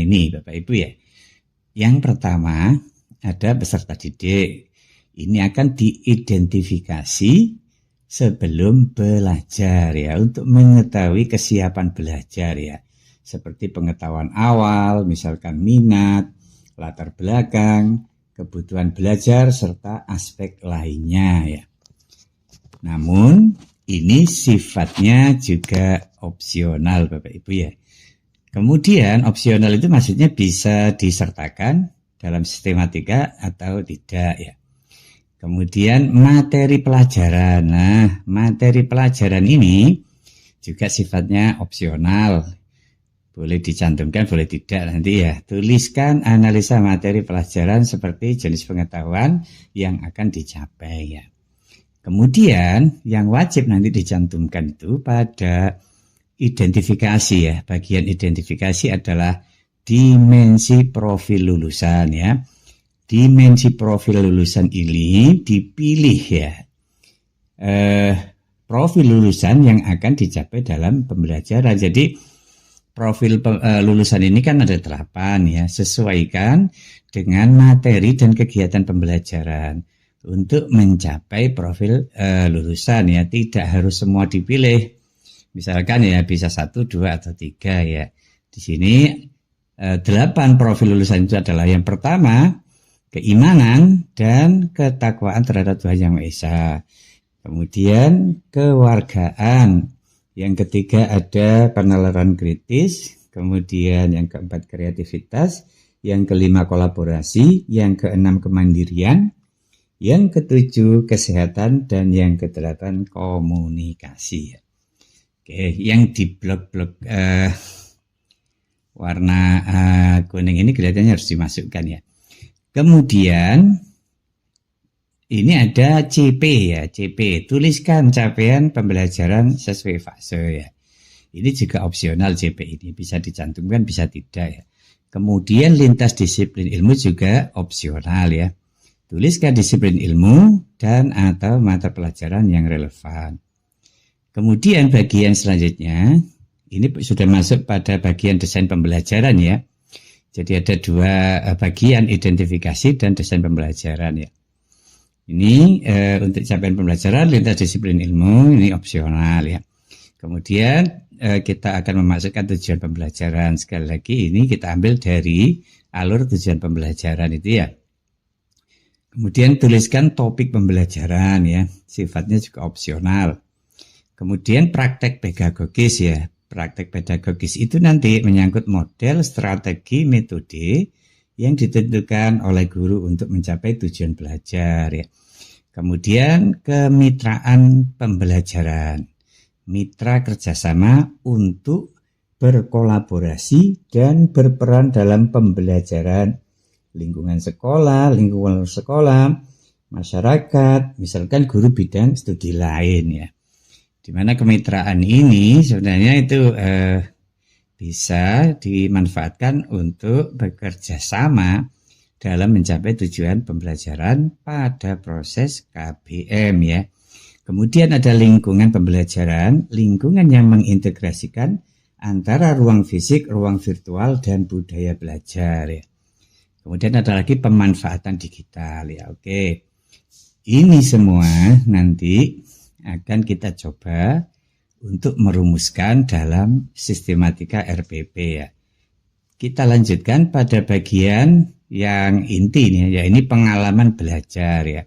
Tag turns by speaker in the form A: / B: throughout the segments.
A: ini Bapak Ibu ya. Yang pertama ada peserta didik. Ini akan diidentifikasi sebelum belajar ya, untuk mengetahui kesiapan belajar ya. Seperti pengetahuan awal, misalkan minat, latar belakang, kebutuhan belajar, serta aspek lainnya ya. Namun ini sifatnya juga opsional Bapak Ibu ya. Kemudian opsional itu maksudnya bisa disertakan dalam sistematika atau tidak ya. Kemudian materi pelajaran. Nah, materi pelajaran ini juga sifatnya opsional. Boleh dicantumkan, boleh tidak nanti ya. Tuliskan analisa materi pelajaran seperti jenis pengetahuan yang akan dicapai ya. Kemudian yang wajib nanti dicantumkan itu pada identifikasi ya. Bagian identifikasi adalah dimensi profil lulusan ya. Dimensi profil lulusan ini dipilih ya. Profil lulusan yang akan dicapai dalam pembelajaran. Jadi profil lulusan ini kan ada 8 ya, sesuaikan dengan materi dan kegiatan pembelajaran untuk mencapai profil lulusan ya. Tidak harus semua dipilih, misalkan ya bisa 1, 2 atau 3 ya. Di sini 8 profil lulusan itu adalah yang pertama keimanan dan ketakwaan terhadap Tuhan Yang Maha Esa, kemudian kewargaan. Yang ketiga ada penalaran kritis, kemudian yang keempat kreativitas, yang kelima kolaborasi, yang keenam kemandirian, yang ketujuh kesehatan, dan yang kedelapan komunikasi. Oke, yang di blok-blok warna kuning ini kelihatannya harus dimasukkan ya. Kemudian ini ada CP ya, CP, tuliskan capaian pembelajaran sesuai fase ya. Ini juga opsional CP ini, bisa dicantumkan, bisa tidak ya. Kemudian lintas disiplin ilmu juga opsional ya. Tuliskan disiplin ilmu dan atau mata pelajaran yang relevan. Kemudian bagian selanjutnya, ini sudah masuk pada bagian desain pembelajaran ya. Jadi ada 2 bagian, identifikasi dan desain pembelajaran ya. Ini untuk capaian pembelajaran lintas disiplin ilmu, ini opsional ya. Kemudian kita akan memasukkan tujuan pembelajaran. Sekali lagi ini kita ambil dari alur tujuan pembelajaran itu ya. Kemudian tuliskan topik pembelajaran ya, sifatnya juga opsional. Kemudian praktek pedagogis ya. Praktek pedagogis itu nanti menyangkut model, strategi, metode yang ditentukan oleh guru untuk mencapai tujuan belajar ya. Kemudian kemitraan pembelajaran, mitra kerjasama untuk berkolaborasi dan berperan dalam pembelajaran lingkungan sekolah, lingkungan luar sekolah, masyarakat, misalkan guru bidang studi lain ya. Di mana kemitraan ini sebenarnya itu bisa dimanfaatkan untuk bekerja sama dalam mencapai tujuan pembelajaran pada proses KBM ya. Kemudian ada lingkungan pembelajaran, lingkungan yang mengintegrasikan antara ruang fisik, ruang virtual, dan budaya belajar ya. Kemudian ada lagi pemanfaatan digital ya. Oke, ini semua nanti akan kita coba untuk merumuskan dalam sistematika RPP ya. Kita lanjutkan pada bagian yang inti nih ya, ini pengalaman belajar ya.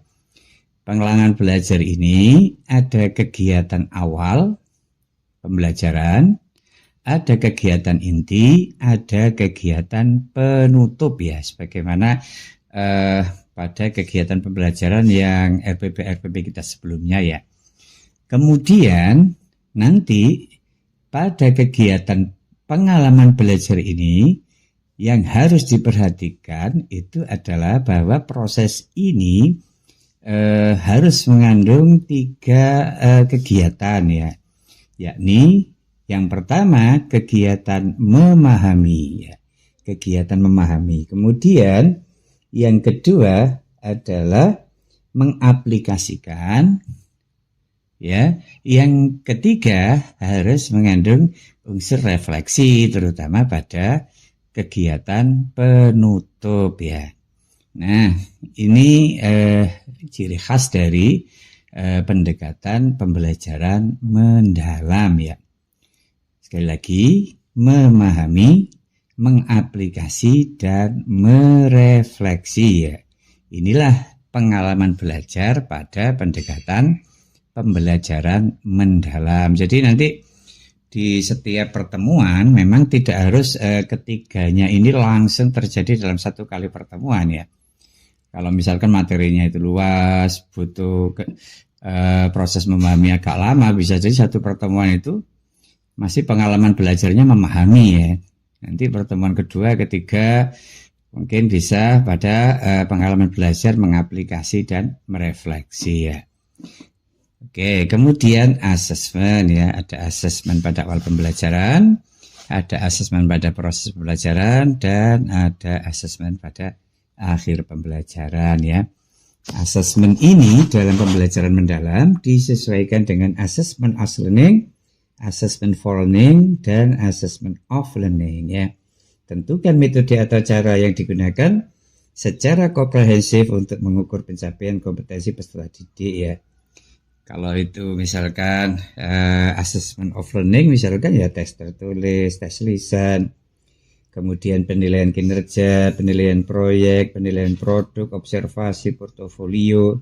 A: Pengalaman belajar ini ada kegiatan awal pembelajaran, ada kegiatan inti, ada kegiatan penutup ya, sebagaimana pada kegiatan pembelajaran yang RPP kita sebelumnya ya. Kemudian nanti pada kegiatan pengalaman belajar ini yang harus diperhatikan itu adalah bahwa proses ini harus mengandung 3 kegiatan ya, yakni yang pertama kegiatan memahami ya, kegiatan memahami. Kemudian yang kedua adalah mengaplikasikan ya. Yang ketiga harus mengandung unsur refleksi terutama pada kegiatan penutup ya. Nah, ini ciri khas dari pendekatan pembelajaran mendalam ya. Sekali lagi, memahami, mengaplikasi, dan merefleksi ya. Inilah pengalaman belajar pada pendekatan pembelajaran mendalam. Jadi nanti di setiap pertemuan memang tidak harus ketiganya ini langsung terjadi dalam satu kali pertemuan ya. Kalau misalkan materinya itu luas, butuh proses memahami agak lama, bisa jadi satu pertemuan itu masih pengalaman belajarnya memahami ya. Nanti pertemuan kedua, ketiga mungkin bisa pada pengalaman belajar mengaplikasi dan merefleksi ya. Oke, kemudian asesmen ya. Ada asesmen pada awal pembelajaran, ada asesmen pada proses pembelajaran, dan ada asesmen pada akhir pembelajaran ya. Asesmen ini dalam pembelajaran mendalam disesuaikan dengan assessment as learning, assessment for learning, dan assessment of learning ya. Tentukan metode atau cara yang digunakan secara komprehensif untuk mengukur pencapaian kompetensi peserta didik ya. Kalau itu misalkan assessment of learning misalkan ya tes tertulis, tes lisan, kemudian penilaian kinerja, penilaian proyek, penilaian produk, observasi, portofolio.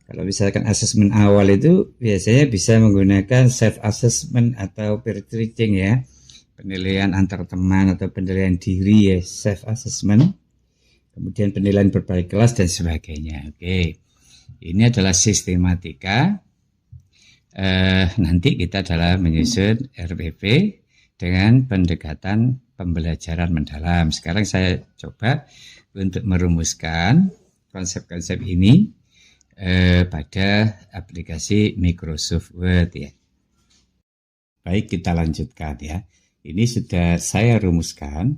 A: Kalau misalkan asesmen awal itu biasanya bisa menggunakan self-assessment atau peer teaching ya. Penilaian antar teman atau penilaian diri ya, self-assessment. Kemudian penilaian berbagai kelas dan sebagainya. Oke, ini adalah sistematika. Nanti kita adalah menyusun RPP dengan pendekatan pembelajaran mendalam. Sekarang saya coba untuk merumuskan konsep-konsep ini pada aplikasi Microsoft Word ya. Baik, kita lanjutkan ya. Ini sudah saya rumuskan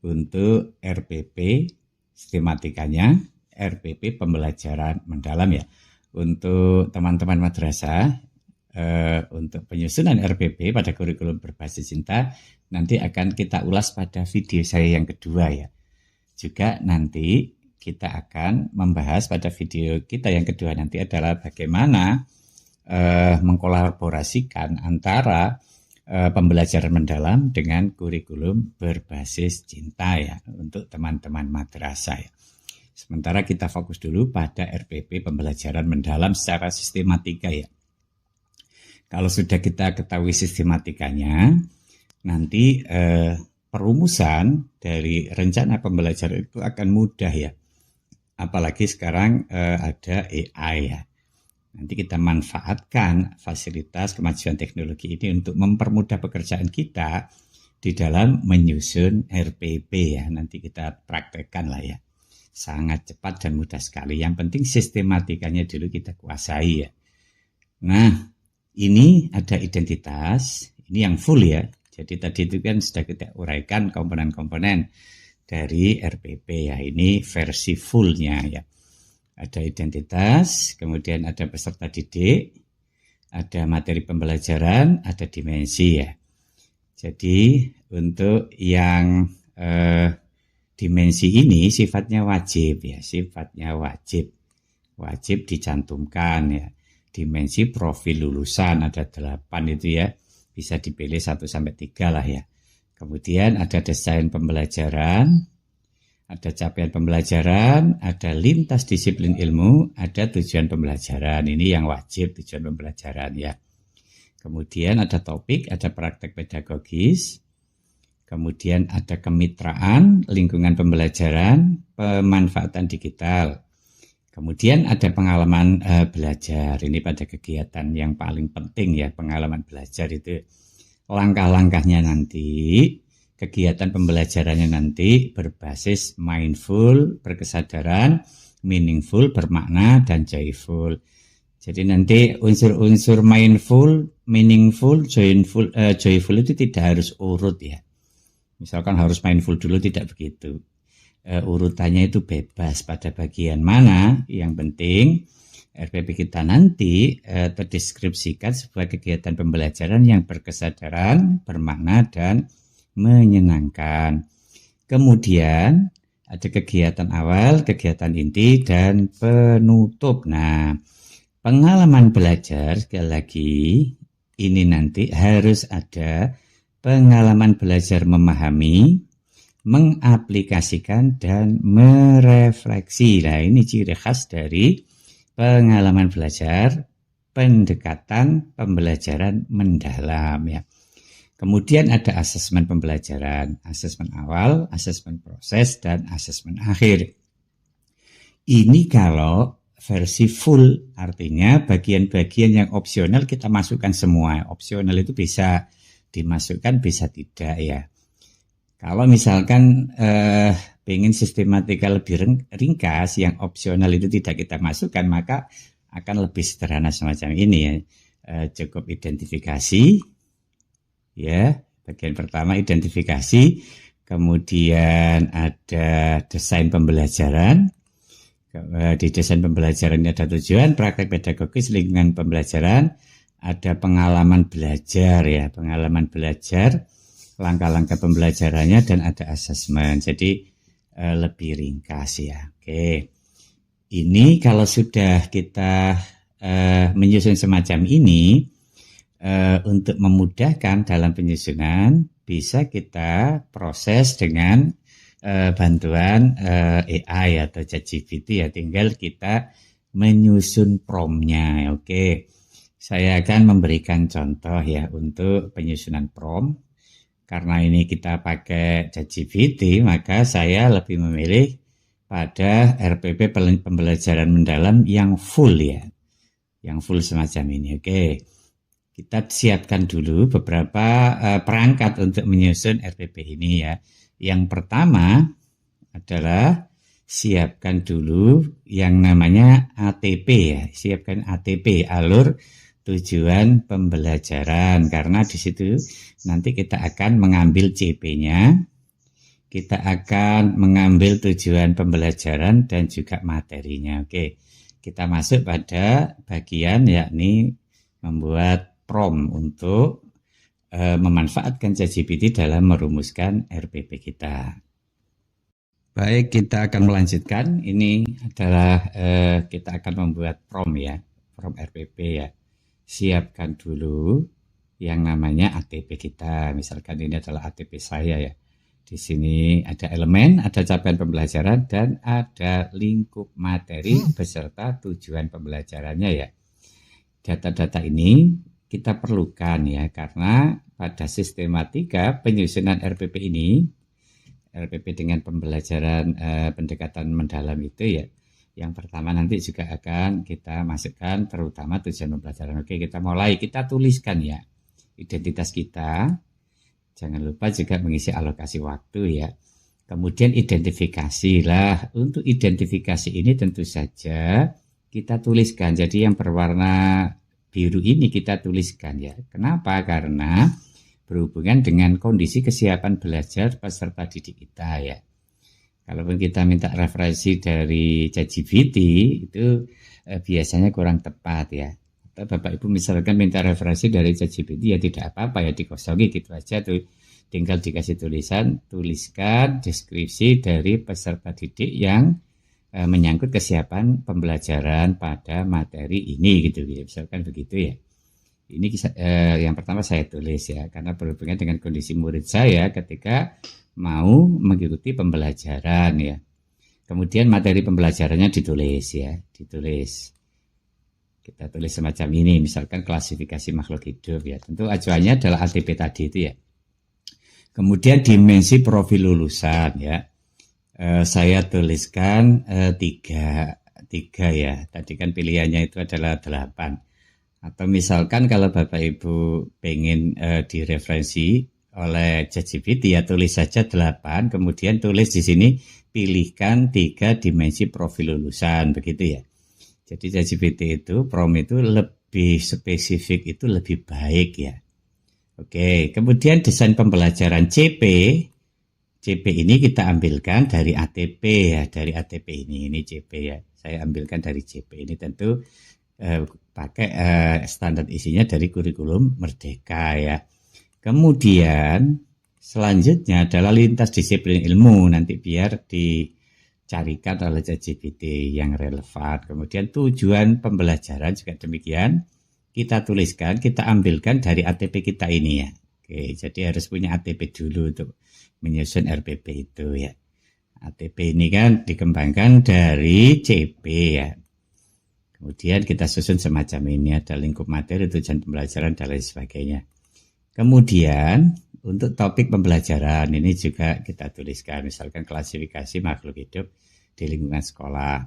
A: untuk RPP sistematikanya, RPP pembelajaran mendalam ya. Untuk teman-teman madrasah, untuk penyusunan RPP pada kurikulum berbasis cinta nanti akan kita ulas pada video saya yang kedua ya. Juga nanti kita akan membahas pada video kita yang kedua nanti adalah bagaimana mengkolaborasikan antara pembelajaran mendalam dengan kurikulum berbasis cinta ya untuk teman-teman madrasah ya. Sementara kita fokus dulu pada RPP pembelajaran mendalam secara sistematika ya. Kalau sudah kita ketahui sistematikanya, nanti perumusan dari rencana pembelajaran itu akan mudah ya. Apalagi sekarang ada AI ya. Nanti kita manfaatkan fasilitas kemajuan teknologi ini untuk mempermudah pekerjaan kita di dalam menyusun RPP ya. Nanti kita praktekkan lah ya. Sangat cepat dan mudah sekali. Yang penting sistematikanya dulu kita kuasai ya. Nah, ini ada identitas. Ini yang full ya. Jadi tadi itu kan sudah kita uraikan komponen-komponen dari RPP ya. Ini versi fullnya ya. Ada identitas, kemudian ada peserta didik, ada materi pembelajaran, ada dimensi ya. Jadi untuk yang dimensi ini sifatnya wajib ya, sifatnya wajib. Wajib dicantumkan ya. Dimensi profil lulusan ada 8 itu ya. Bisa dipilih 1 sampai 3 lah ya. Kemudian ada desain pembelajaran, ada capaian pembelajaran, ada lintas disiplin ilmu, ada tujuan pembelajaran. Ini yang wajib tujuan pembelajaran ya. Kemudian ada topik, ada praktek pedagogis. Kemudian ada kemitraan, lingkungan pembelajaran, pemanfaatan digital. Kemudian ada pengalaman belajar. Ini pada kegiatan yang paling penting ya, pengalaman belajar itu. Langkah-langkahnya nanti, kegiatan pembelajarannya nanti berbasis mindful, berkesadaran, meaningful, bermakna, dan joyful. Jadi nanti unsur-unsur mindful, meaningful, joyful itu tidak harus urut ya. Misalkan harus mindful dulu, tidak begitu. Urutannya itu bebas pada bagian mana. Yang penting RPP kita nanti terdeskripsikan sebuah kegiatan pembelajaran yang berkesadaran, bermakna, dan menyenangkan. Kemudian ada kegiatan awal, kegiatan inti, dan penutup. Nah, pengalaman belajar, sekali lagi, ini nanti harus ada pengalaman belajar memahami, mengaplikasikan, dan merefleksi. Nah, ini ciri khas dari pengalaman belajar, pendekatan pembelajaran mendalam ya. Kemudian ada asesmen pembelajaran, asesmen awal, asesmen proses, dan asesmen akhir. Ini kalau versi full, artinya bagian-bagian yang opsional kita masukkan semua. Opsional itu bisa dimasukkan, bisa tidak ya. Kalau misalkan pengen sistematika lebih ringkas, yang opsional itu tidak kita masukkan, maka akan lebih sederhana semacam ini ya. Cukup identifikasi, ya, bagian pertama identifikasi, kemudian ada desain pembelajaran. Di desain pembelajaran ini ada tujuan, praktek pedagogis, lingkungan pembelajaran, ada pengalaman belajar ya, pengalaman belajar, langkah-langkah pembelajarannya, dan ada asesmen. Jadi lebih ringkas ya. Oke, ini kalau sudah kita menyusun semacam ini, untuk memudahkan dalam penyusunan bisa kita proses dengan bantuan AI atau ChatGPT ya, tinggal kita menyusun prompt-nya. Oke, saya akan memberikan contoh ya untuk penyusunan prompt. Karena ini kita pakai ChatGPT, maka saya lebih memilih pada RPP pembelajaran mendalam yang full ya, yang full semacam ini. Oke. Kita siapkan dulu beberapa perangkat untuk menyusun RPP ini ya. Yang pertama adalah siapkan dulu yang namanya ATP ya. Siapkan ATP, alur tujuan pembelajaran, karena di situ nanti kita akan mengambil CP-nya, kita akan mengambil tujuan pembelajaran dan juga materinya. Oke, kita masuk pada bagian yakni membuat prompt untuk memanfaatkan ChatGPT dalam merumuskan RPP kita. Baik, kita akan melanjutkan. Ini adalah kita akan membuat prompt ya, prompt RPP ya. Siapkan dulu yang namanya ATP kita. Misalkan ini adalah ATP saya ya. Di sini ada elemen, ada capaian pembelajaran, dan ada lingkup materi beserta tujuan pembelajarannya ya. Data-data ini kita perlukan ya, karena pada sistematika penyusunan RPP ini, RPP dengan pembelajaran pendekatan mendalam itu ya, yang pertama nanti juga akan kita masukkan terutama tujuan pembelajaran. Oke, kita mulai, kita tuliskan ya identitas kita, jangan lupa juga mengisi alokasi waktu ya. Kemudian identifikasi lah, untuk identifikasi ini tentu saja kita tuliskan, jadi yang berwarna biru ini kita tuliskan ya. Kenapa? Karena berhubungan dengan kondisi kesiapan belajar peserta didik kita ya. Kalaupun kita minta referensi dari ChatGPT itu biasanya kurang tepat ya. Atau Bapak Ibu misalkan minta referensi dari ChatGPT ya tidak apa-apa ya, dikosongi gitu aja tuh. Tinggal dikasih tuliskan deskripsi dari peserta didik yang menyangkut kesiapan pembelajaran pada materi ini gitu ya, misalkan begitu ya. Ini yang pertama saya tulis ya, karena berhubungan dengan kondisi murid saya ketika mau mengikuti pembelajaran ya. Kemudian materi pembelajarannya ditulis ya, ditulis. Kita tulis semacam ini, misalkan klasifikasi makhluk hidup ya. Tentu acuannya adalah ATP tadi itu ya. Kemudian dimensi profil lulusan ya. Saya tuliskan tiga ya. Tadi kan pilihannya itu adalah 8. Atau misalkan kalau Bapak Ibu pengen direferensi oleh ChatGPT ya, tulis saja 8. Kemudian tulis di sini pilihkan 3 dimensi profil lulusan, begitu ya. Jadi ChatGPT itu prompt itu lebih spesifik, itu lebih baik ya. Oke, kemudian desain pembelajaran CP ini kita ambilkan dari ATP ya, dari ATP ini CP ya. Saya ambilkan dari CP ini, tentu pakai standar isinya dari kurikulum Merdeka ya. Kemudian selanjutnya adalah lintas disiplin ilmu, nanti biar dicarikan oleh ChatGPT yang relevan. Kemudian tujuan pembelajaran juga demikian, kita tuliskan, kita ambilkan dari ATP kita ini ya. Oke, jadi harus punya ATP dulu untuk menyusun RPP itu ya. ATP ini kan dikembangkan dari CP ya. Kemudian kita susun semacam ini, ada lingkup materi, tujuan pembelajaran, dan lain sebagainya. Kemudian untuk topik pembelajaran ini juga kita tuliskan, misalkan klasifikasi makhluk hidup di lingkungan sekolah.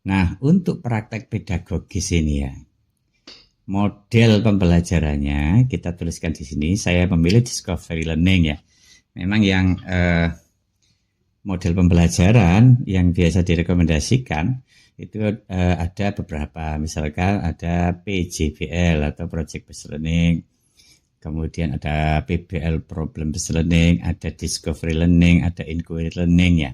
A: Nah, untuk praktek pedagogis ini ya, model pembelajarannya kita tuliskan di sini. Saya memilih discovery learning ya. Memang yang model pembelajaran yang biasa direkomendasikan itu ada beberapa, misalkan ada PJBL atau Project Based Learning, kemudian ada PBL Problem Based Learning, ada Discovery Learning, ada Inquiry Learning ya.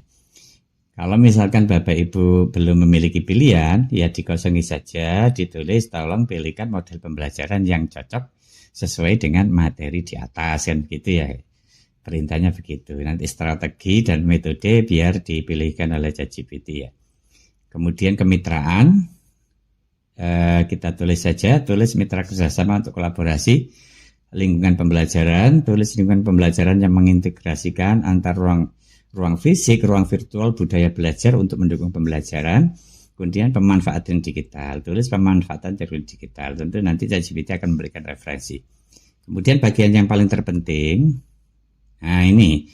A: Kalau misalkan Bapak Ibu belum memiliki pilihan, ya dikosongi saja, ditulis tolong pilihkan model pembelajaran yang cocok sesuai dengan materi di atas, kan begitu ya. Perintahnya begitu. Nanti strategi dan metode biar dipilihkan oleh ChatGPT ya. Kemudian kemitraan, kita tulis saja, tulis mitra kerjasama untuk kolaborasi. Lingkungan pembelajaran, tulis lingkungan pembelajaran yang mengintegrasikan antar ruang fisik, ruang virtual, budaya belajar untuk mendukung pembelajaran. Kemudian pemanfaatan digital, tulis pemanfaatan teknologi digital. Tentu nanti ChatGPT akan memberikan referensi. Kemudian bagian yang paling terpenting, nah ini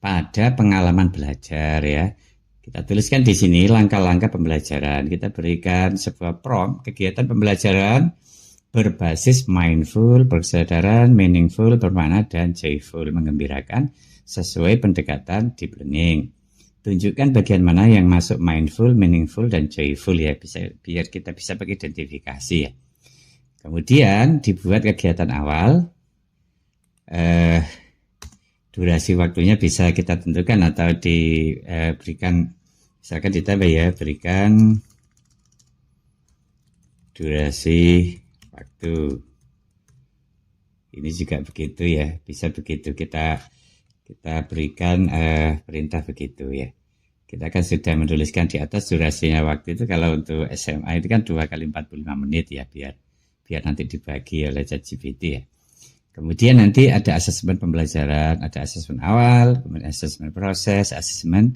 A: pada pengalaman belajar ya. Kita tuliskan di sini langkah-langkah pembelajaran. Kita berikan sebuah prompt, kegiatan pembelajaran berbasis mindful, berkesadaran, meaningful, bermakna, dan joyful, menggembirakan sesuai pendekatan deep learning. Tunjukkan bagian mana yang masuk mindful, meaningful, dan joyful ya, biar kita bisa pakai identifikasi ya. Kemudian dibuat kegiatan awal, durasi waktunya bisa kita tentukan atau diberikan, misalkan ditambah ya, berikan durasi waktu. Ini juga begitu ya, bisa begitu kita berikan perintah begitu ya. Kita kan sudah menuliskan di atas durasinya waktu itu, kalau untuk SMA itu kan 2 kali 45 menit ya, biar nanti dibagi oleh ChatGPT ya. Kemudian nanti ada asesmen pembelajaran, ada asesmen awal, kemudian asesmen proses, asesmen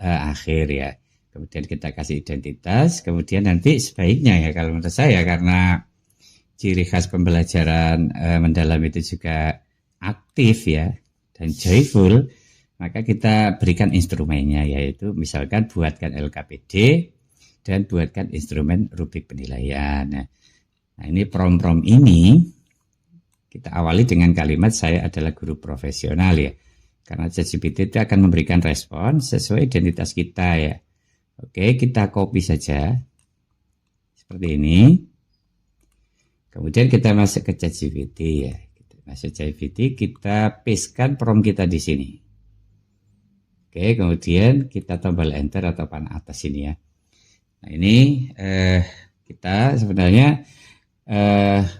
A: akhir ya. Kemudian kita kasih identitas, kemudian nanti sebaiknya ya, kalau menurut saya, karena ciri khas pembelajaran mendalam itu juga aktif ya dan joyful, maka kita berikan instrumennya, yaitu misalkan buatkan LKPD dan buatkan instrumen rubrik penilaian. Nah ini prom-prom ini kita awali dengan kalimat saya adalah guru profesional ya, karena ChatGPT itu akan memberikan respon sesuai identitas kita ya. Oke, kita copy saja seperti ini. Kemudian kita masuk ke ChatGPT ya. Masuk ChatGPT, kita pastekan prompt kita di sini. Oke, kemudian kita tombol enter atau panah atas ini ya. Nah ini kita sebenarnya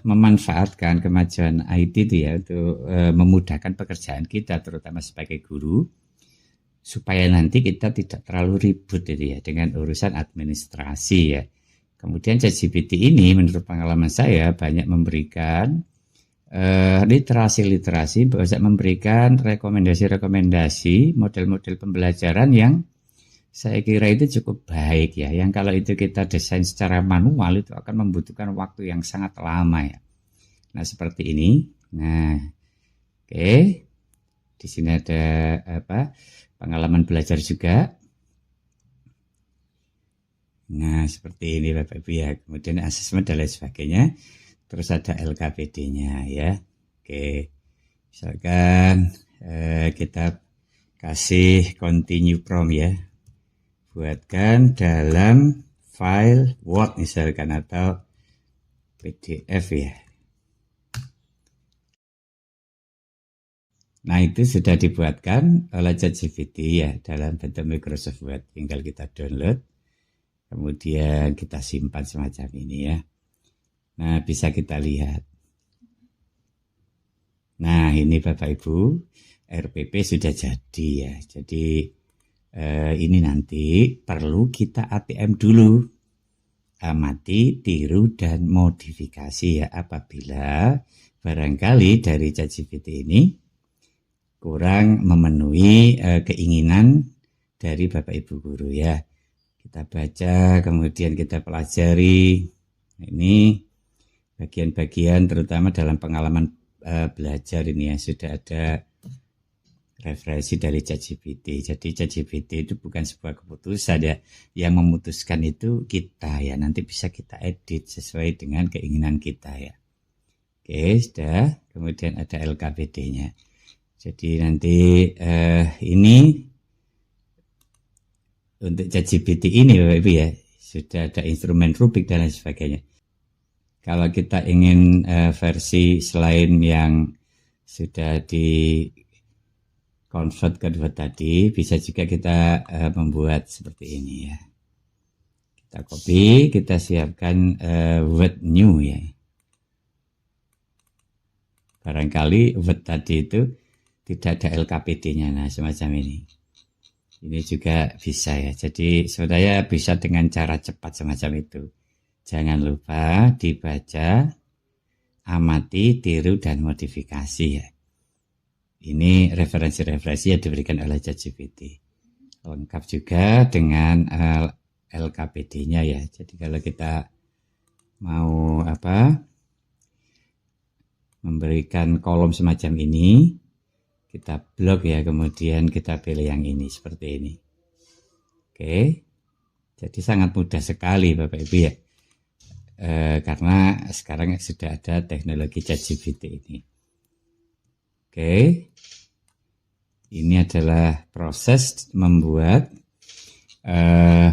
A: memanfaatkan kemajuan IT itu ya untuk memudahkan pekerjaan kita, terutama sebagai guru, supaya nanti kita tidak terlalu ribut itu ya dengan urusan administrasi ya. Kemudian ChatGPT ini menurut pengalaman saya banyak memberikan literasi, bisa memberikan rekomendasi-rekomendasi model-model pembelajaran yang saya kira itu cukup baik ya. Yang kalau itu kita desain secara manual itu akan membutuhkan waktu yang sangat lama ya. Nah seperti ini. Nah, oke. Di sini ada pengalaman belajar juga. Nah seperti ini Bapak Ibu ya. Kemudian asesmen dan lain sebagainya. Terus ada LKPD-nya ya. Oke. Misalkan kita kasih continue prompt ya. Buatkan dalam file Word misalkan atau PDF ya. Nah itu sudah dibuatkan oleh ChatGPT ya dalam bentuk Microsoft Word. Tinggal kita download, kemudian kita simpan semacam ini ya. Nah bisa kita lihat. Nah ini Bapak Ibu RPP sudah jadi ya. Jadi ini nanti perlu kita ATM dulu. Amati, tiru, dan modifikasi ya. Apabila barangkali dari ChatGPT ini kurang memenuhi keinginan dari Bapak Ibu guru ya. Kita baca, kemudian kita pelajari. Ini bagian-bagian terutama dalam pengalaman belajar ini ya, sudah ada referensi dari ChatGPT. Jadi ChatGPT itu bukan sebuah keputusan ya. Yang memutuskan itu kita ya. Nanti bisa kita edit sesuai dengan keinginan kita ya. Oke, sudah. Kemudian ada LKPD-nya. Jadi nanti ini untuk ChatGPT ini Bapak Ibu ya, sudah ada instrumen rubrik dan lain sebagainya. Kalau kita ingin versi selain yang sudah di convert ke Word tadi, bisa juga kita membuat seperti ini ya. Kita copy, kita siapkan Word new ya. Barangkali Word tadi itu tidak ada LKPD-nya, nah semacam ini. Ini juga bisa ya. Jadi saudara bisa dengan cara cepat semacam itu. Jangan lupa dibaca, amati, tiru, dan modifikasi ya. Ini referensi-referensi yang diberikan oleh ChatGPT. Lengkap juga dengan LKPD-nya ya. Jadi kalau kita mau memberikan kolom semacam ini, kita blok ya, kemudian kita pilih yang ini seperti ini. Oke. Jadi sangat mudah sekali Bapak Ibu ya. Karena sekarang sudah ada teknologi ChatGPT ini. Oke. Ini adalah proses membuat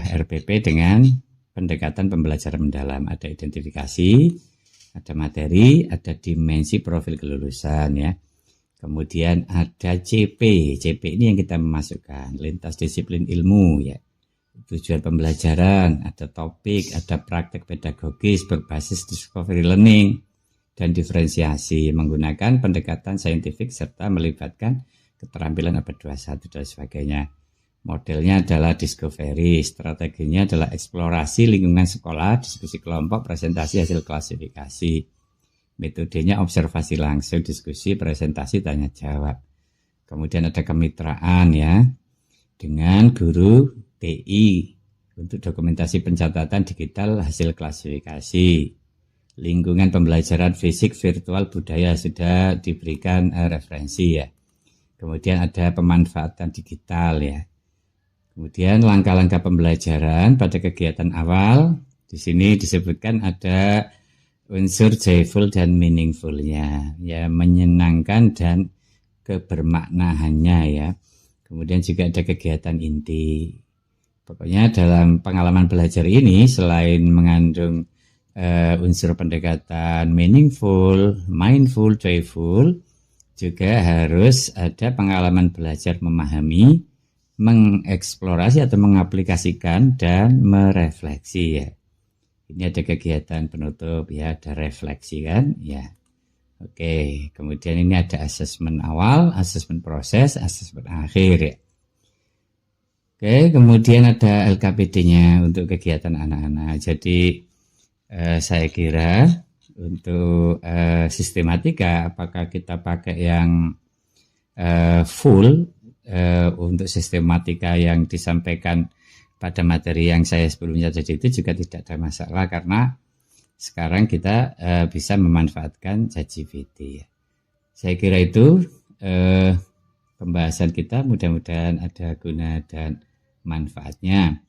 A: RPP dengan pendekatan pembelajaran mendalam. Ada identifikasi, ada materi, ada dimensi profil kelulusan ya. Kemudian ada CP. CP ini yang kita memasukkan, lintas disiplin ilmu ya. Tujuan pembelajaran, ada topik, ada praktek pedagogis berbasis discovery learning dan diferensiasi menggunakan pendekatan saintifik serta melibatkan keterampilan abad 21 dan sebagainya. Modelnya adalah discovery, strateginya adalah eksplorasi lingkungan sekolah, diskusi kelompok, presentasi hasil klasifikasi. Metodenya observasi langsung, diskusi, presentasi, tanya jawab. Kemudian ada kemitraan ya dengan guru TI untuk dokumentasi pencatatan digital hasil klasifikasi. Lingkungan pembelajaran fisik, virtual, budaya sudah diberikan referensi ya. Kemudian ada pemanfaatan digital ya. Kemudian langkah-langkah pembelajaran pada kegiatan awal. Di sini disebutkan ada unsur joyful dan meaningful-nya ya, menyenangkan dan kebermaknaannya ya. Kemudian juga ada kegiatan inti. Pokoknya dalam pengalaman belajar ini selain mengandung unsur pendekatan meaningful, mindful, joyful, juga harus ada pengalaman belajar memahami, mengeksplorasi atau mengaplikasikan dan merefleksi ya. Ini ada kegiatan penutup ya, ada refleksi kan ya. Oke, kemudian ini ada asesmen awal, asesmen proses, asesmen akhir ya. Oke, kemudian ada LKPD-nya untuk kegiatan anak-anak. Jadi saya kira untuk sistematika, apakah kita pakai yang full untuk sistematika yang disampaikan pada materi yang saya sebelumnya tadi itu juga tidak ada masalah, karena sekarang kita bisa memanfaatkan ChatGPT ya. Saya kira itu pembahasan kita, mudah-mudahan ada guna dan manfaatnya.